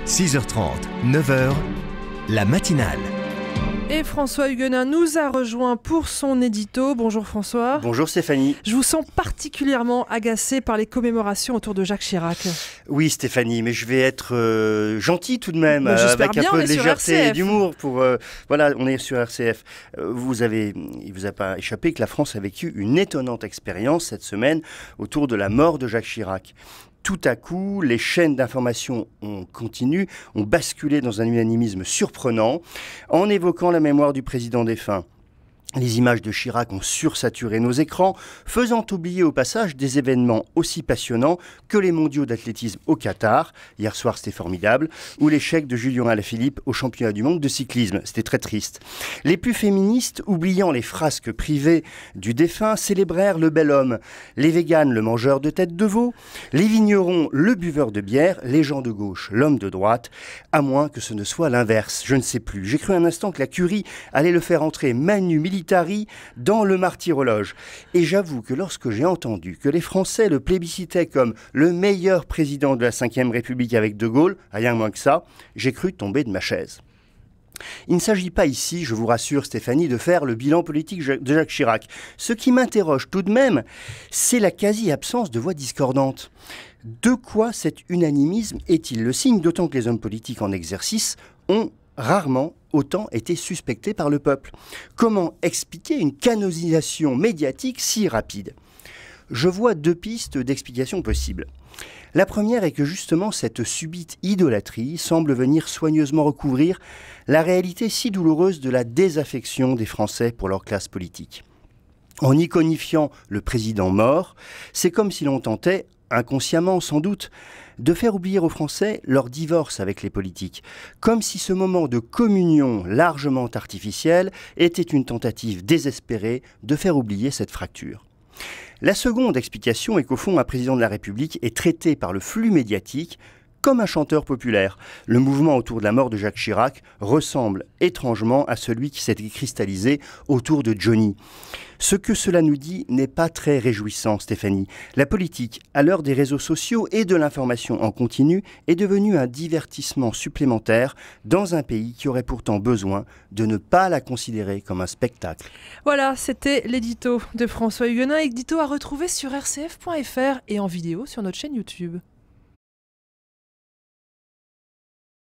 6h30, 9h, la matinale. Et François Huguenin nous a rejoint pour son édito. Bonjour François. Bonjour Stéphanie. Je vous sens particulièrement agacé par les commémorations autour de Jacques Chirac. Oui Stéphanie, mais je vais être gentil tout de même, j'espère avec bien, un peu de on est sur légèreté et RCF. d'humour. Voilà, on est sur RCF. Il vous a pas échappé que la France a vécu une étonnante expérience cette semaine autour de la mort de Jacques Chirac. Tout à coup, les chaînes d'information ont basculé dans un unanimisme surprenant en évoquant la mémoire du président défunt. Les images de Chirac ont sursaturé nos écrans, faisant oublier au passage des événements aussi passionnants que les mondiaux d'athlétisme au Qatar, hier soir c'était formidable, ou l'échec de Julian Alaphilippe au championnat du monde de cyclisme, c'était très triste. Les plus féministes, oubliant les frasques privées du défunt, célébrèrent le bel homme, les véganes le mangeur de tête de veau, les vignerons le buveur de bière, les gens de gauche l'homme de droite, à moins que ce ne soit l'inverse, je ne sais plus. J'ai cru un instant que la curie allait le faire entrer manu militari dans le martyrologe. Et j'avoue que lorsque j'ai entendu que les Français le plébiscitaient comme le meilleur président de la Ve République avec De Gaulle, rien moins que ça, j'ai cru tomber de ma chaise. Il ne s'agit pas ici, je vous rassure Stéphanie, de faire le bilan politique de Jacques Chirac. Ce qui m'interroge tout de même, c'est la quasi-absence de voix discordantes. De quoi cet unanimisme est-il le signe, d'autant que les hommes politiques en exercice ont rarement autant été suspectés par le peuple. Comment expliquer une canonisation médiatique si rapide ? Je vois deux pistes d'explication possibles. La première est que justement cette subite idolâtrie semble venir soigneusement recouvrir la réalité si douloureuse de la désaffection des Français pour leur classe politique. En iconifiant le président mort, c'est comme si l'on tentait, inconsciemment sans doute, de faire oublier aux Français leur divorce avec les politiques, comme si ce moment de communion largement artificielle était une tentative désespérée de faire oublier cette fracture. La seconde explication est qu'au fond, un président de la République est traité par le flux médiatique comme un chanteur populaire. Le mouvement autour de la mort de Jacques Chirac ressemble étrangement à celui qui s'est cristallisé autour de Johnny. Ce que cela nous dit n'est pas très réjouissant, Stéphanie. La politique, à l'heure des réseaux sociaux et de l'information en continu, est devenue un divertissement supplémentaire dans un pays qui aurait pourtant besoin de ne pas la considérer comme un spectacle. Voilà, c'était l'édito de François Huguenin, édito à retrouver sur rcf.fr et en vidéo sur notre chaîne YouTube.